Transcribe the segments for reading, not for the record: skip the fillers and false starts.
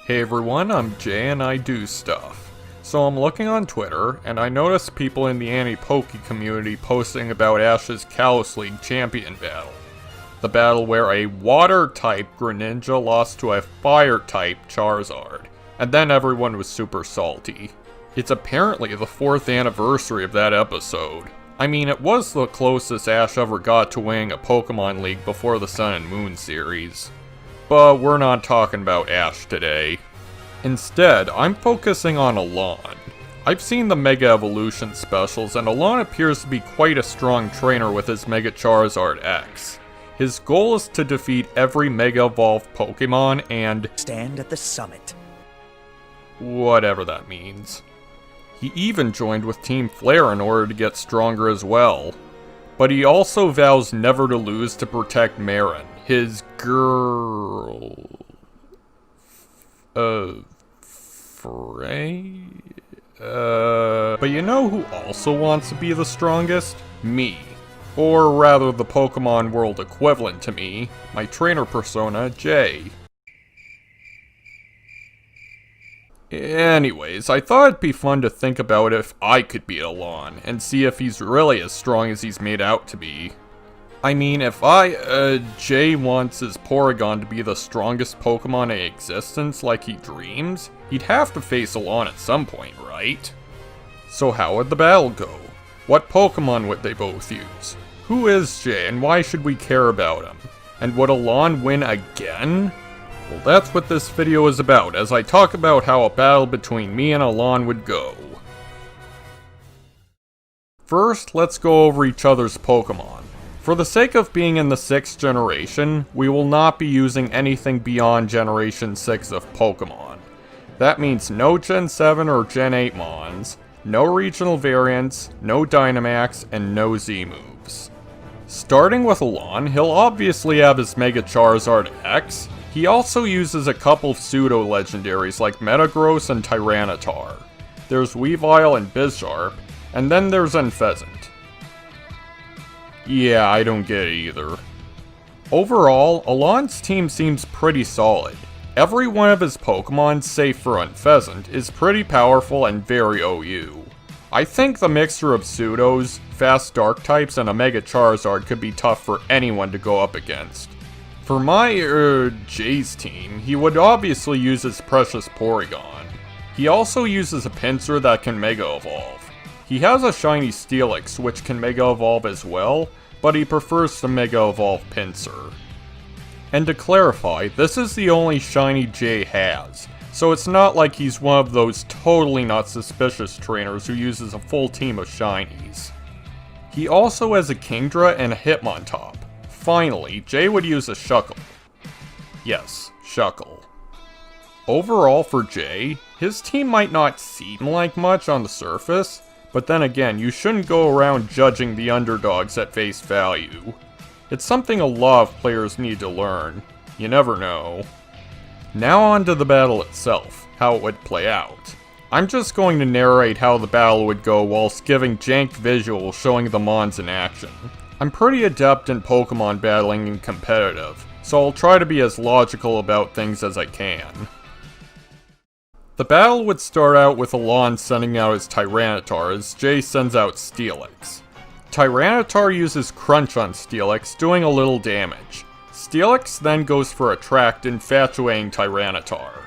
Hey everyone, I'm Jay and I do stuff. So I'm looking on Twitter, and I noticed people in the anti-Poke community posting about Ash's Kalos League champion battle. The battle where a Water-type Greninja lost to a Fire-type Charizard, and then everyone was super salty. It's apparently the 4th anniversary of that episode. I mean, it was the closest Ash ever got to winning a Pokemon League before the Sun and Moon series. But we're not talking about Ash today. Instead, I'm focusing on Alain. I've seen the Mega Evolution specials, and Alain appears to be quite a strong trainer with his Mega Charizard X. His goal is to defeat every Mega Evolved Pokemon and stand at the summit. Whatever that means. He even joined with Team Flare in order to get stronger as well. But he also vows never to lose to protect Marin, his girl... But you know who also wants to be the strongest? Me. Or rather the Pokemon world equivalent to me, my trainer persona, Jay. Anyways, I thought it'd be fun to think about if I could beat Alain, and see if he's really as strong as he's made out to be. I mean, if Jay wants his Porygon to be the strongest Pokemon in existence like he dreams, he'd have to face Alain at some point, right? So how would the battle go? What Pokemon would they both use? Who is Jay and why should we care about him? And would Alain win again? Well, that's what this video is about, as I talk about how a battle between me and Alain would go. First, let's go over each other's Pokemon. For the sake of being in the 6th generation, we will not be using anything beyond Generation 6 of Pokemon. That means no Gen 7 or Gen 8 Mons, no regional variants, no Dynamax, and no Z moves. Starting with Alain, he'll obviously have his Mega Charizard X. He also uses a couple pseudo-legendaries like Metagross and Tyranitar. There's Weavile and Bisharp, and then there's Unfezant. Yeah, I don't get it either. Overall, Alain's team seems pretty solid. Every one of his Pokemon, save for Unfezant, is pretty powerful and very OU. I think the mixture of pseudos, fast dark types, and a Mega Charizard could be tough for anyone to go up against. For my, Jay's team, he would obviously use his precious Porygon. He also uses a Pinsir that can Mega Evolve. He has a shiny Steelix, which can Mega Evolve as well, but he prefers to Mega Evolve Pinsir. And to clarify, this is the only shiny Jay has, so it's not like he's one of those totally not suspicious trainers who uses a full team of shinies. He also has a Kingdra and a Hitmontop. Finally, Jay would use a Shuckle. Yes, Shuckle. Overall for Jay, his team might not seem like much on the surface, but then again, you shouldn't go around judging the underdogs at face value. It's something a lot of players need to learn. You never know. Now on to the battle itself, how it would play out. I'm just going to narrate how the battle would go whilst giving janked visuals showing the Mons in action. I'm pretty adept in Pokemon battling and competitive, so I'll try to be as logical about things as I can. The battle would start out with Alain sending out his Tyranitar as Jay sends out Steelix. Tyranitar uses Crunch on Steelix, doing a little damage. Steelix then goes for Attract, infatuating Tyranitar.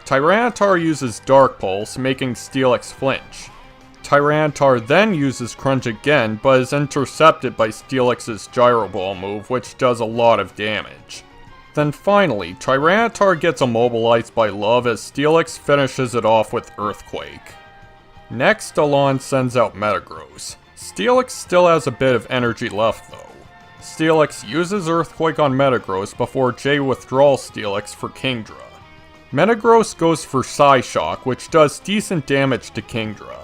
Tyranitar uses Dark Pulse, making Steelix flinch. Tyranitar then uses Crunch again, but is intercepted by Steelix's Gyro Ball move, which does a lot of damage. Then finally, Tyranitar gets immobilized by Love as Steelix finishes it off with Earthquake. Next, Alain sends out Metagross. Steelix still has a bit of energy left though. Steelix uses Earthquake on Metagross before Jay withdraws Steelix for Kingdra. Metagross goes for Psyshock, which does decent damage to Kingdra.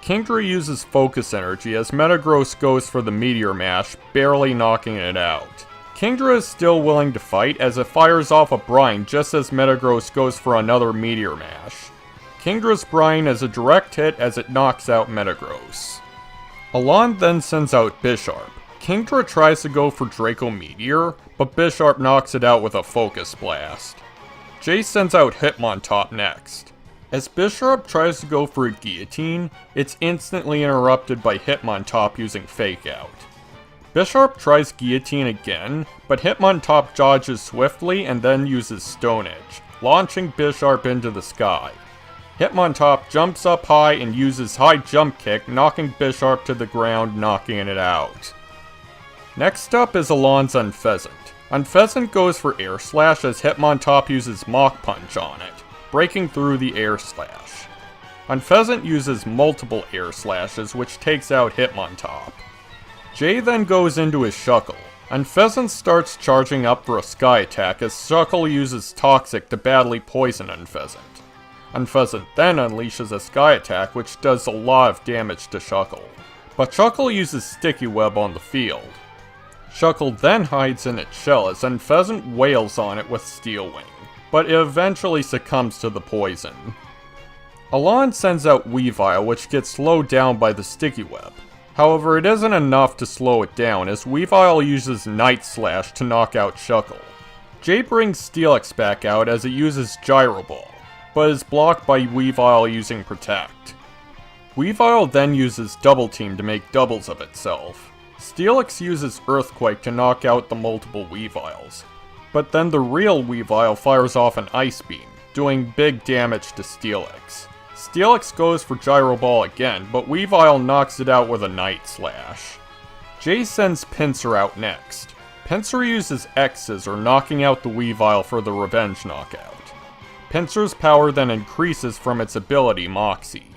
Kingdra uses Focus Energy as Metagross goes for the Meteor Mash, barely knocking it out. Kingdra is still willing to fight as it fires off a Brine just as Metagross goes for another Meteor Mash. Kingdra's Brine is a direct hit as it knocks out Metagross. Alain then sends out Bisharp. Kingdra tries to go for Draco Meteor, but Bisharp knocks it out with a Focus Blast. Jay sends out Hitmontop next. As Bisharp tries to go for a guillotine, it's instantly interrupted by Hitmontop using Fake Out. Bisharp tries guillotine again, but Hitmontop dodges swiftly and then uses Stone Edge, launching Bisharp into the sky. Hitmontop jumps up high and uses High Jump Kick, knocking Bisharp to the ground, knocking it out. Next up is Alain's Unfezant. Unfezant goes for Air Slash as Hitmontop uses Mach Punch on it, breaking through the Air Slash. Unfezant uses multiple Air Slashes, which takes out Hitmontop. Jay then goes into his Shuckle. Unfezant starts charging up for a Sky Attack as Shuckle uses Toxic to badly poison Unfezant. Unfezant then unleashes a Sky Attack which does a lot of damage to Shuckle. But Shuckle uses Sticky Web on the field. Shuckle then hides in its shell as Unfezant wails on it with Steel Wing, but it eventually succumbs to the poison. Alain sends out Weavile, which gets slowed down by the Sticky Web. However, it isn't enough to slow it down, as Weavile uses Night Slash to knock out Shuckle. Jay brings Steelix back out as it uses Gyro Ball, but is blocked by Weavile using Protect. Weavile then uses Double Team to make doubles of itself. Steelix uses Earthquake to knock out the multiple Weaviles, but then the real Weavile fires off an Ice Beam, doing big damage to Steelix. Steelix goes for Gyro Ball again, but Weavile knocks it out with a Night Slash. Jay sends Pinsir out next. Pinsir uses X-Scissor, knocking out the Weavile for the revenge knockout. Pinsir's power then increases from its ability Moxie.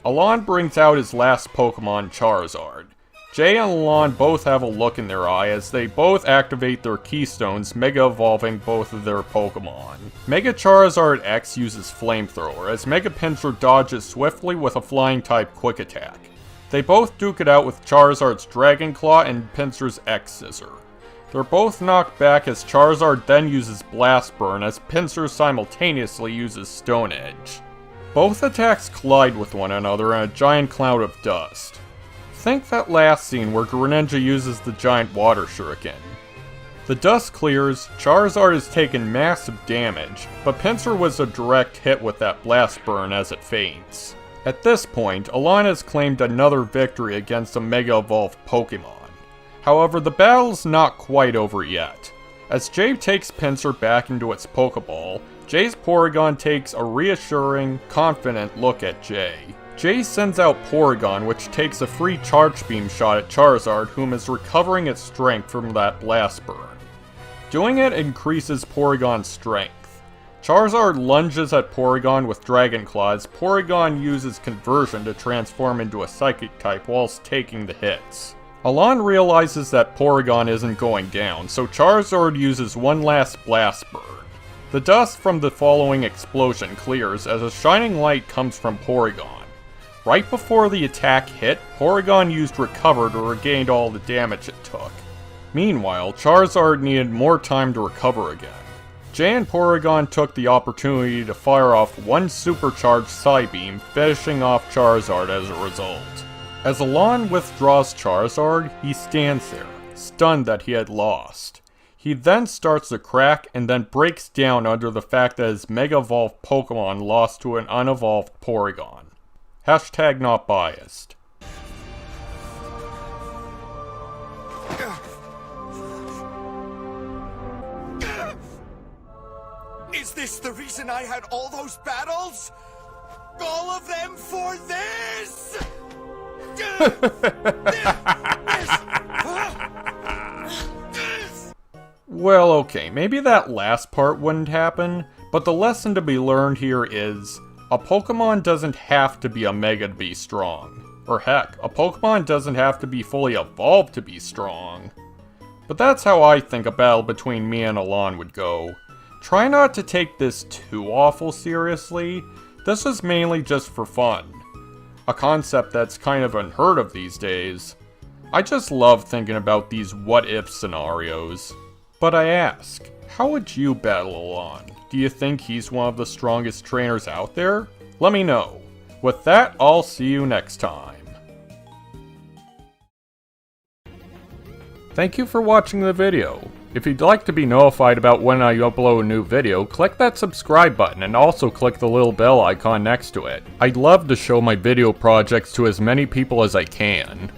Alain brings out his last Pokemon, Charizard. Jay and Alain both have a look in their eye as they both activate their Keystones, Mega Evolving both of their Pokemon. Mega Charizard X uses Flamethrower, as Mega Pinsir dodges swiftly with a Flying-type Quick Attack. They both duke it out with Charizard's Dragon Claw and Pinsir's X-Scissor. They're both knocked back as Charizard then uses Blast Burn, as Pinsir simultaneously uses Stone Edge. Both attacks collide with one another in a giant cloud of dust. Think that last scene where Greninja uses the giant water shuriken. The dust clears, Charizard has taken massive damage, but Pinsir was a direct hit with that blast burn as it faints. At this point, Alain has claimed another victory against a Mega Evolved Pokemon. However, the battle's not quite over yet. As Jay takes Pinsir back into its Pokeball, Jay's Porygon takes a reassuring, confident look at Jay. Jay sends out Porygon, which takes a free Charge Beam shot at Charizard, whom is recovering its strength from that blast burn. Doing it increases Porygon's strength. Charizard lunges at Porygon with Dragon Claws. Porygon uses Conversion to transform into a Psychic type whilst taking the hits. Alain realizes that Porygon isn't going down, so Charizard uses one last blast burn. The dust from the following explosion clears as a shining light comes from Porygon. Right before the attack hit, Porygon used Recover to regain all the damage it took. Meanwhile, Charizard needed more time to recover again. Jay and Porygon took the opportunity to fire off one supercharged Psybeam, finishing off Charizard as a result. As Alain withdraws Charizard, he stands there, stunned that he had lost. He then starts to crack and then breaks down under the fact that his Mega Evolved Pokemon lost to an unevolved Porygon. Hashtag not biased. Is this the reason I had all those battles? All of them for this? Well, okay, maybe that last part wouldn't happen, but the lesson to be learned here is a Pokemon doesn't have to be a Mega to be strong. Or heck, a Pokemon doesn't have to be fully evolved to be strong. But that's how I think a battle between me and Alain would go. Try not to take this too awful seriously. This is mainly just for fun. A concept that's kind of unheard of these days. I just love thinking about these what-if scenarios. But I ask, how would you battle Alain? Do you think he's one of the strongest trainers out there? Let me know. With that, I'll see you next time. Thank you for watching the video. If you'd like to be notified about when I upload a new video, click that subscribe button and also click the little bell icon next to it. I'd love to show my video projects to as many people as I can.